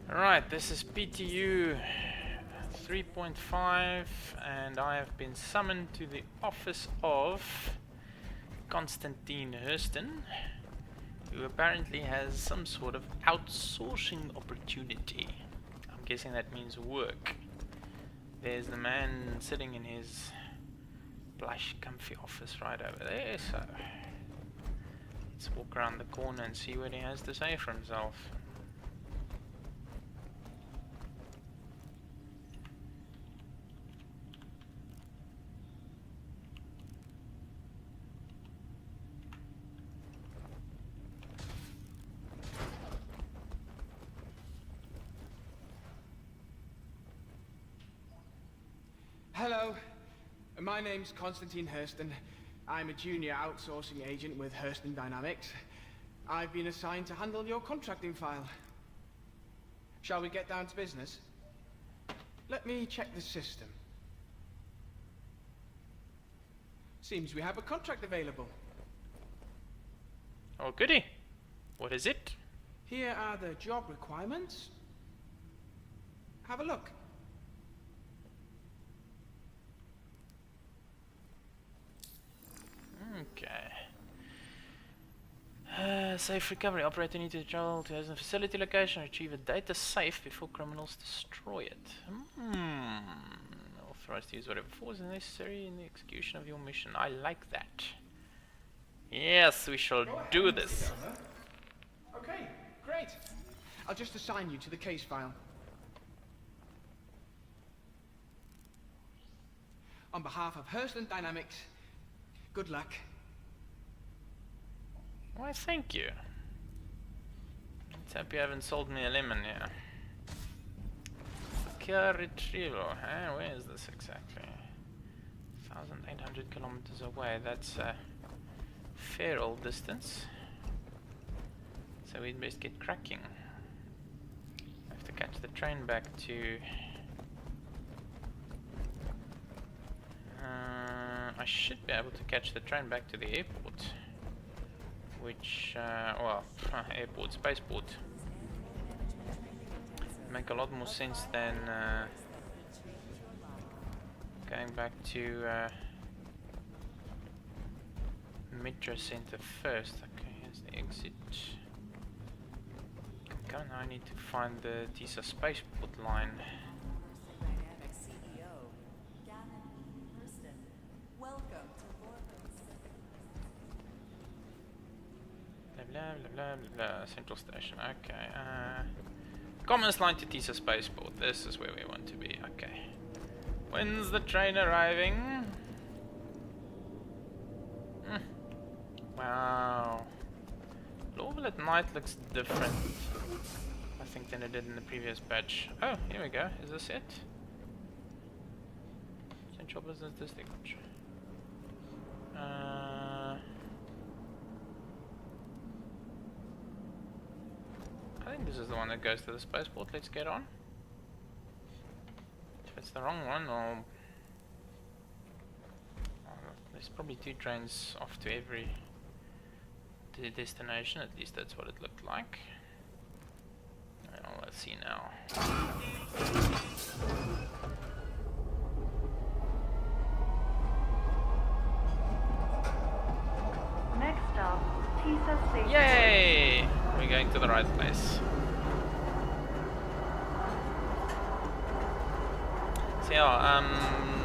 Alright, this is PTU 3.5 and I have been summoned to the office of Constantine Hurston, who apparently has some sort of outsourcing opportunity. I'm guessing that means work. There's the man sitting in his plush comfy office right over there, so let's walk around the corner and see what he has to say for himself. Hello, my name's Constantine Hurston. I'm a junior outsourcing agent with Hurston Dynamics. I've been assigned to handle your contracting file. Shall we get down to business? Let me check the system. Seems we have a contract available. Oh goody! What is it? Here are the job requirements. Have a look. Okay. Safe recovery. Operator needs to travel to a facility location, retrieve a data safe before criminals destroy it. Authorized to use whatever force is necessary in the execution of your mission. I like that. Yes, we shall do this. Okay, great. I'll just assign you to the case file. On behalf of Hurston Dynamics, good luck. Why, thank you. Let's hope you haven't sold me a lemon here. Secure retrieval. Huh? Where is this exactly? 1,800 kilometers away. That's a fair old distance. So we'd best get cracking. I have to catch the train back to... I should be able to catch the train back to the airport. Which, well, airport, spaceport. Make a lot more sense than going back to Metro Center first. Okay, here's the exit. Okay, now I need to find the TISA spaceport line. Blah blah blah blah. Central station. Okay. Commons line to TISA spaceport. This is where we want to be. Okay. When's the train arriving? Wow. Lorville at night looks different, I think, than it did in the previous batch. Oh, here we go. Is this it? Central business district. I think this is the one that goes to the spaceport. Let's get on. If it's the wrong one, or there's probably two trains off to every destination. At least that's what it looked like. Well, let's see now. Next stop, TISA Station. Yay! We're going to the right place. So yeah,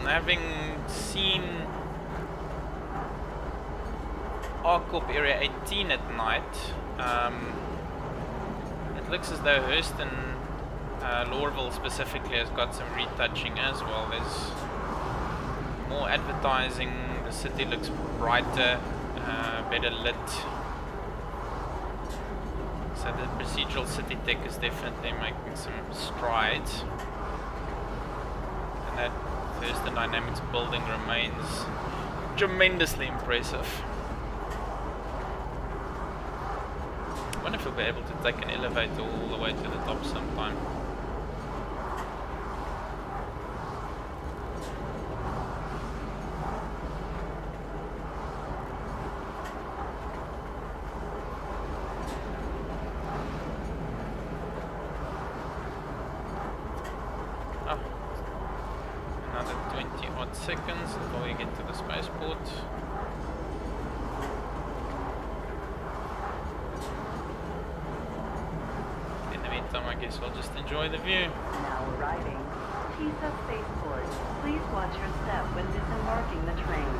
having seen ARCorp Area 18 at night, it looks as though Hurston, Lorville specifically, has got some retouching as well. There's more advertising, the city looks brighter, better lit. So the procedural city tech is definitely making some strides. And that Hurston Dynamics building remains tremendously impressive. I wonder if we'll be able to take an elevator all the way to the top sometime. 20 odd seconds until we get to the spaceport. In the meantime, I guess we'll just enjoy the view. Now arriving. TISA Spaceport. Please watch your step when disembarking the train.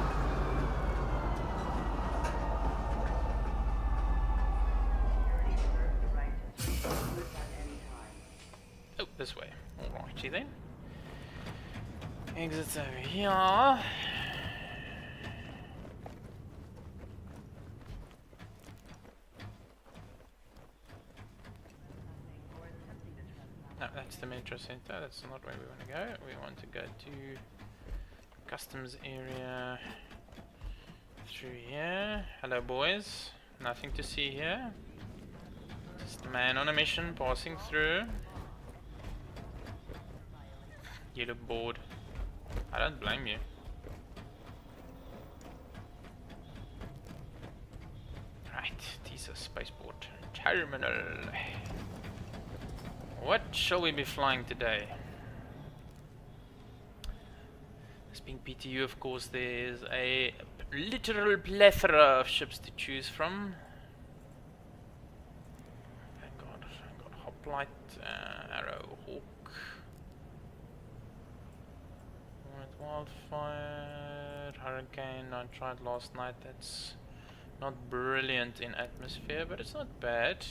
Security reserves the right to search you at any time. Oh, this way. Alrighty then. Exits over here. No, that's the metro center. That's not where we want to go. We want to go to customs area through here. Hello, boys. Nothing to see here. Just a man on a mission passing through. You look bored. I don't blame you. Right, TISA Spaceport Terminal. What shall we be flying today? This being PTU, of course, there's a literal plethora of ships to choose from. Thank God, Hoplite, Arrow, Hawk, Wildfire, Hurricane. I tried last night. That's not brilliant in atmosphere, but it's not bad.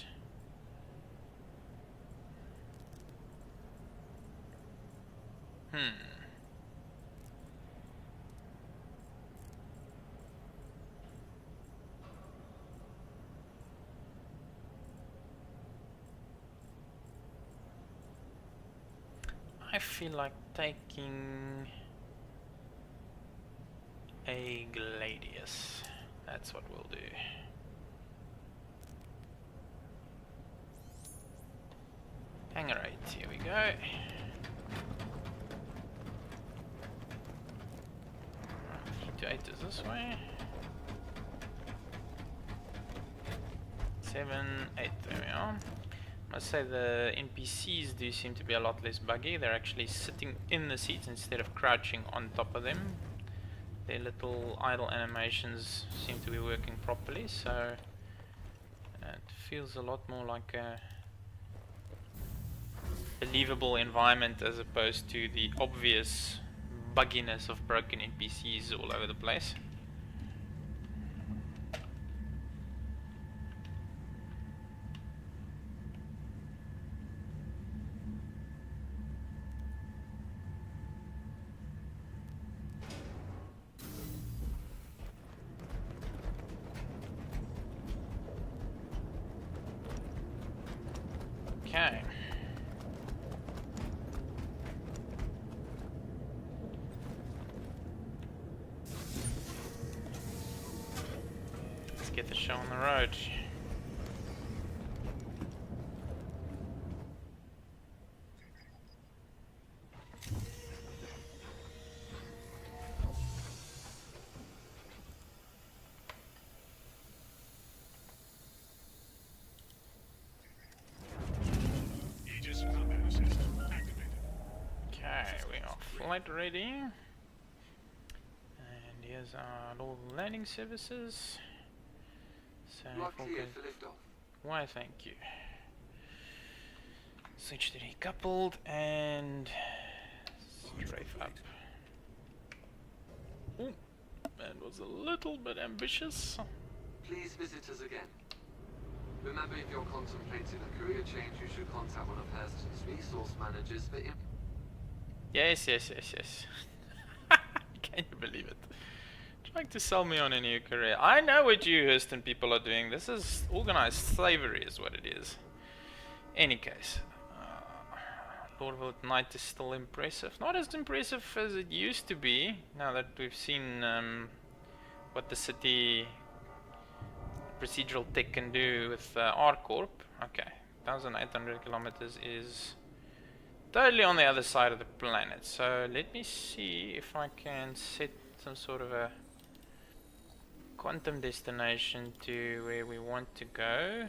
I feel like taking a Gladius. That's what we'll do. Hangar 8, here we go. To 8 is this way. 7, 8, there we are. I must say the NPCs do seem to be a lot less buggy. They're actually sitting in the seats instead of crouching on top of them. Their little idle animations seem to be working properly, so it feels a lot more like a believable environment as opposed to the obvious bugginess of broken NPCs all over the place. Okay. Let's get the show on the road. Okay, we are flight ready. And here's our little landing services. So You are cleared for liftoff. why, thank you. Switch to decoupled and strafe up. Ooh, that was a little bit ambitious. Please visit us again. Remember, if you're contemplating a career change, you should contact one of Hurston's resource managers for Yes. Can you believe it? Trying to sell me on a new career. I know what you Hurston people are doing. This is organized slavery is what it is. Any case, Lord of the Night is still impressive. Not as impressive as it used to be, now that we've seen what the city procedural tech can do with R-Corp. Okay, 1,800 kilometers is totally on the other side of the planet. So let me see if I can set some sort of a quantum destination to where we want to go.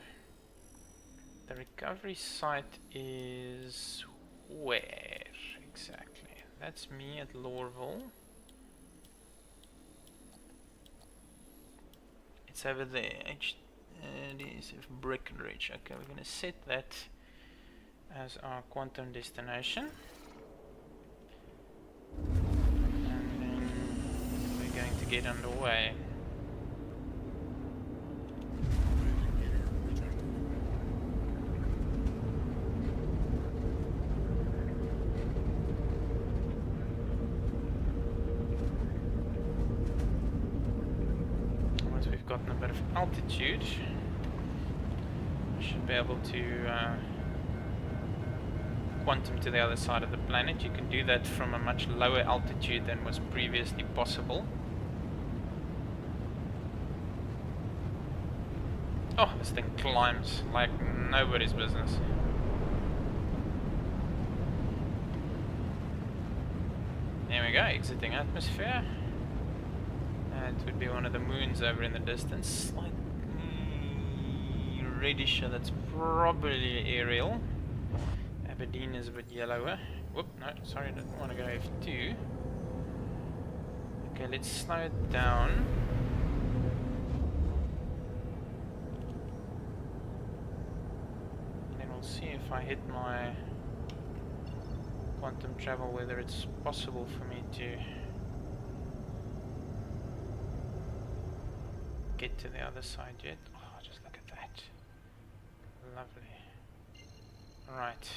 The recovery site is where exactly? that's me at Lorville. It's over there. It is Breckenridge. Okay, we're gonna set that as our quantum destination. And then we're going to get underway. Once we've gotten a bit of altitude, we should be able to quantum to the other side of the planet. You can do that from a much lower altitude than was previously possible. Oh, this thing climbs like nobody's business. There we go, exiting atmosphere. It would be one of the moons over in the distance. Slightly reddish, so that's probably aerial. Aberdeen is a bit yellower. Whoop, no, sorry, I didn't want to go F2. Okay, let's slow it down. Then we'll see if I hit my quantum travel, whether it's possible for me to get to the other side yet. Oh, just look at that. Lovely. Right.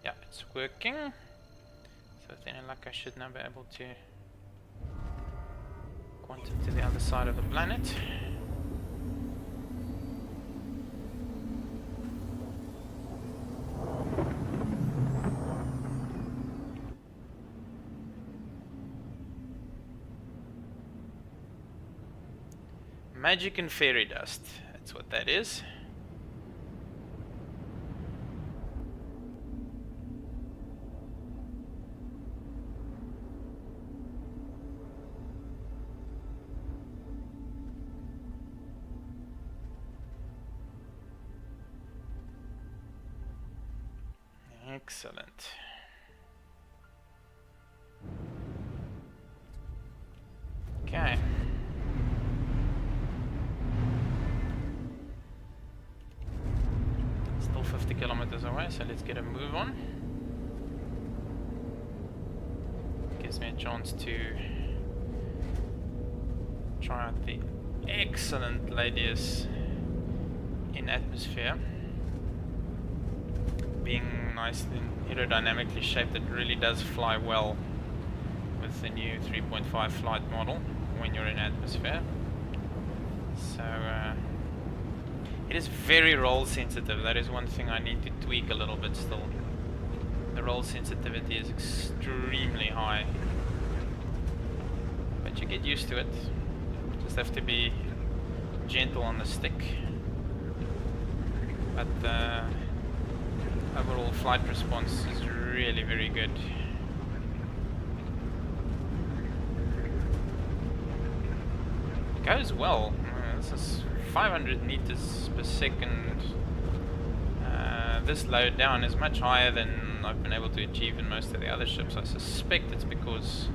Yeah, it's working. So then in luck I should now be able to quantum to the other side of the planet. Magic and fairy dust, that's what that is. Excellent. Okay. Still 50 kilometers away, so let's get a move on. Gives me a chance to try out the excellent Ladius in atmosphere. Being nicely aerodynamically shaped, it really does fly well with the new 3.5 flight model when you're in atmosphere. So it is very roll sensitive. That is one thing I need to tweak a little bit still. The roll sensitivity is extremely high, but you get used to it. Just have to be gentle on the stick. But the overall flight response is really very good. It goes well. This is 500 meters per second. This load down is much higher than I've been able to achieve in most of the other ships. I suspect it's because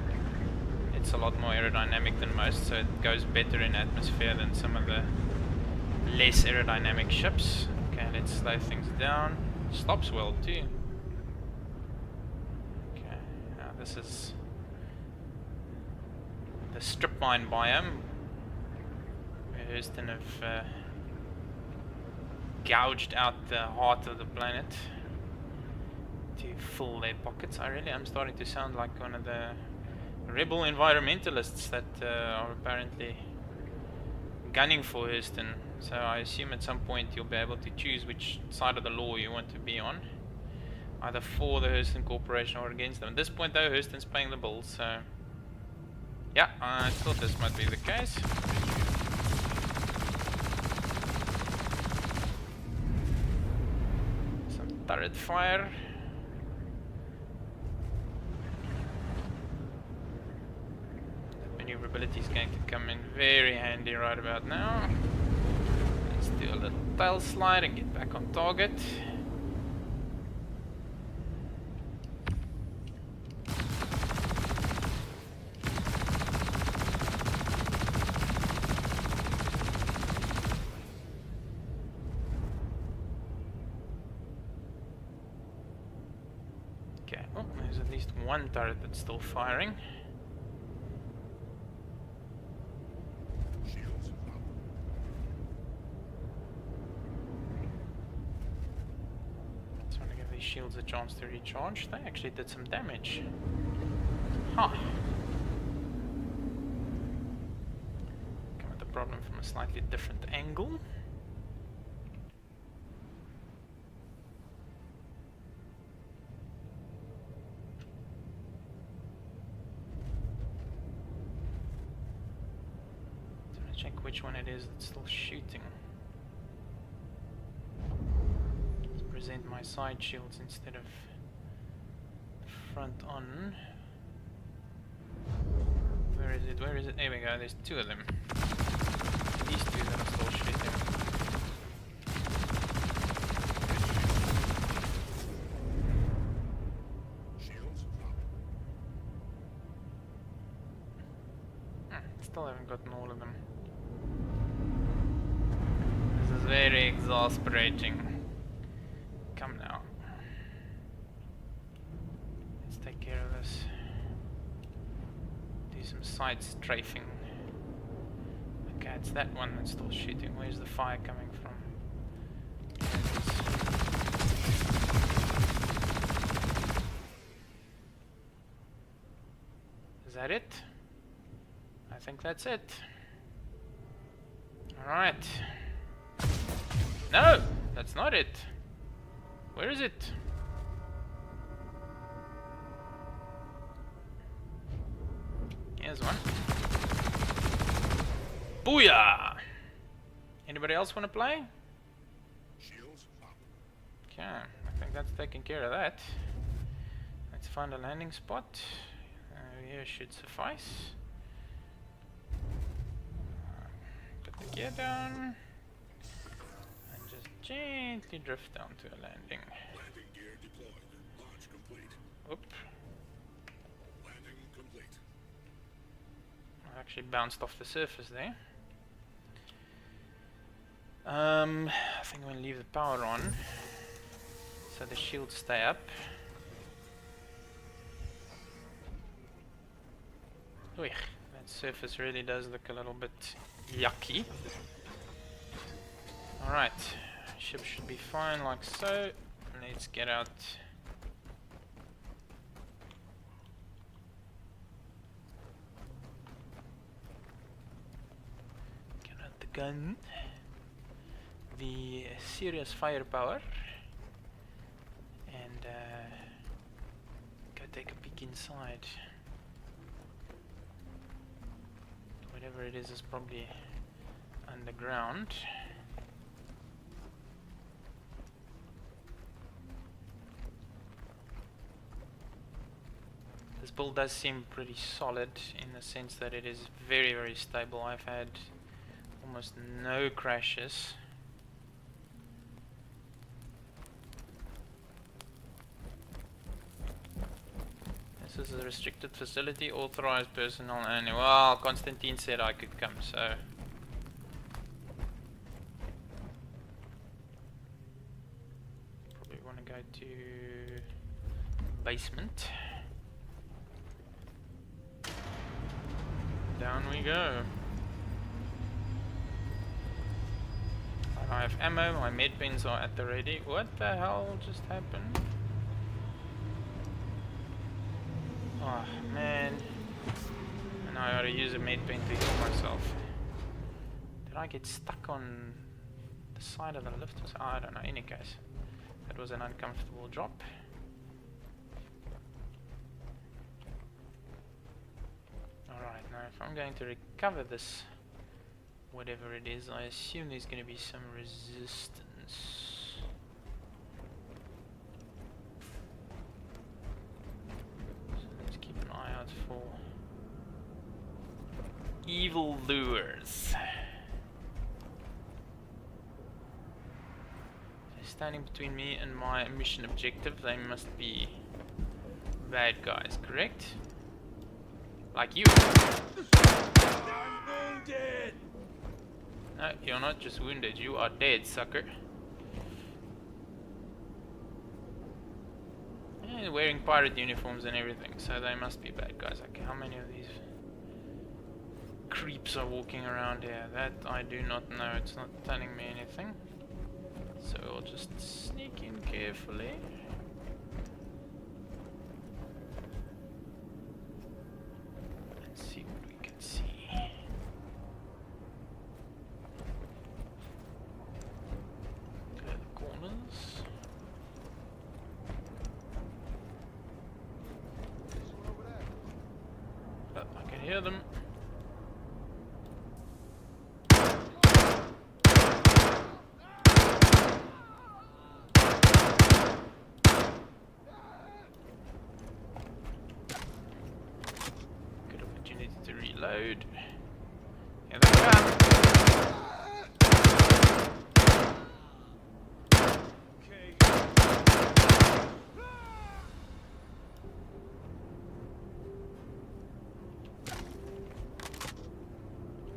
it's a lot more aerodynamic than most, so it goes better in atmosphere than some of the less aerodynamic ships. Okay, let's slow things down. Stops well too. Okay, now this is the strip mine biome where Hurston have gouged out the heart of the planet to fill their pockets. I really am starting to sound like one of the rebel environmentalists that are apparently gunning for Hurston. So I assume at some point you'll be able to choose which side of the law you want to be on, either for the Hurston Corporation or against them. At this point though, Hurston's paying the bills, so yeah, I thought this might be the case. Some turret fire. That maneuverability is going to come in very handy right about now. Let's do a little tail slide and get back on target. Oh, there's at least one turret that's still firing. Shields up. Trying to give these shields a chance to recharge. They actually did some damage. Huh. Come at the problem from a slightly different angle. Check which one it is that's still shooting. Let's present my side shields instead of the front on. Where is it? Where is it? There we go. There's two of them. These two that are still shooting. Shields up. Still haven't gotten all of them. This is very exasperating. Come now. Let's take care of this. Do some side strafing. Okay, it's that one that's still shooting. Where's the fire coming from? Is that it? I think that's it. Alright. No! That's not it. Where is it? Here's one. Booyah! Anybody else want to play? Shields up. Okay, I think that's taking care of that. Let's find a landing spot. Here should suffice. Put the gear down. And just gently drift down to a landing. Landing gear deployed. Launch complete. Oop. Landing complete. I actually bounced off the surface there. I think I'm going to leave the power on so the shields stay up. Oy, that surface really does look a little bit yucky. Alright, ship should be fine like so. Let's get out. Get out the gun. The serious firepower. And go take a peek inside. Whatever it is probably underground. This build does seem pretty solid in the sense that it is very, very stable. I've had almost no crashes. This is a restricted facility, authorized personnel only. Well, Constantine said I could come, so... Probably want to go to... basement. Down we go. I have ammo, my med pens are at the ready. What the hell just happened? Oh man, and now I gotta use a med pen to heal myself. Did I get stuck on the side of the lift? I don't know, in any case. That was an uncomfortable drop. Alright, now if I'm going to recover this, whatever it is, I assume there's going to be some resistance. For evil lures. They're standing between me and my mission objective. They must be bad guys, correct? Like you. I'm wounded! No, you're not just wounded, you are dead, sucker. Yeah, They're wearing pirate uniforms and everything, so they must be bad guys. Okay, how many of these creeps are walking around here? That I do not know. It's not telling me anything. So we'll just sneak in carefully. Let's see what we can see. Clear the corners. Oh, I can hear them. Good opportunity to reload. Here they come.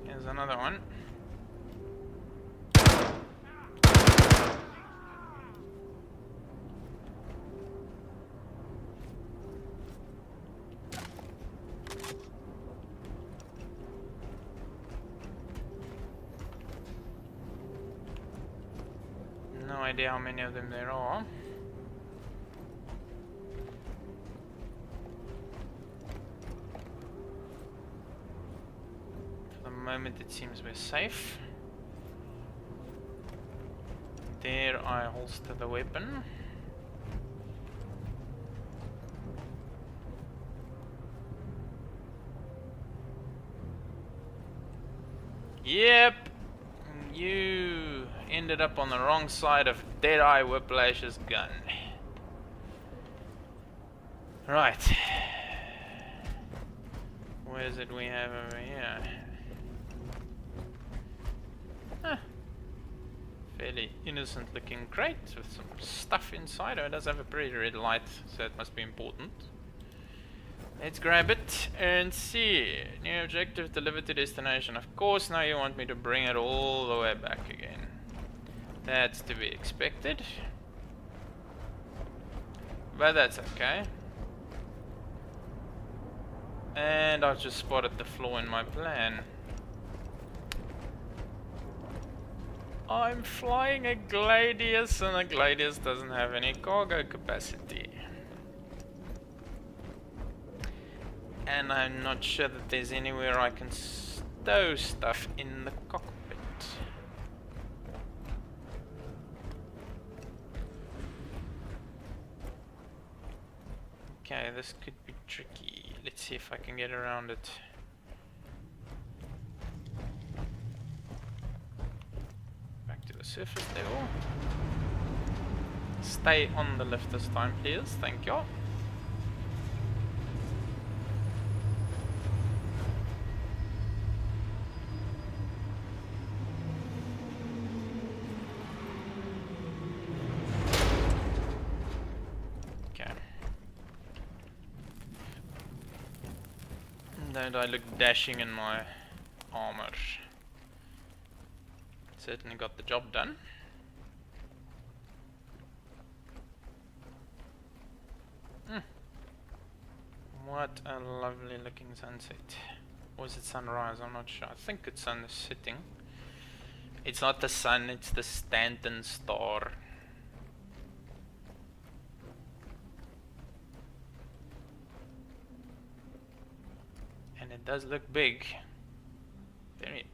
Here's another one. No idea how many of them there are. For the moment it seems we're safe. There I holster the weapon. Yep, you ended up on the wrong side of Deadeye Whiplash's gun. Right. Where's it we have over here? Huh. Fairly innocent looking crate with some stuff inside. Oh, it does have a pretty red light, so it must be important. Let's grab it and see. New objective delivered to destination. Of course, now you want me to bring it all the way back again. That's to be expected. But that's okay. And I've just spotted the flaw in my plan. I'm flying a Gladius, and a Gladius doesn't have any cargo capacity. And I'm not sure that there's anywhere I can stow stuff in the cockpit. Okay, this could be tricky. Let's see if I can get around it. Back to the surface level. Stay on the lift this time, please. Thank you. Don't I look dashing in my armor? Certainly got the job done. What a lovely looking sunset. Or is it sunrise? I'm not sure. I think it's sun is setting. It's not the sun, it's the Stanton star. And it does look big. Very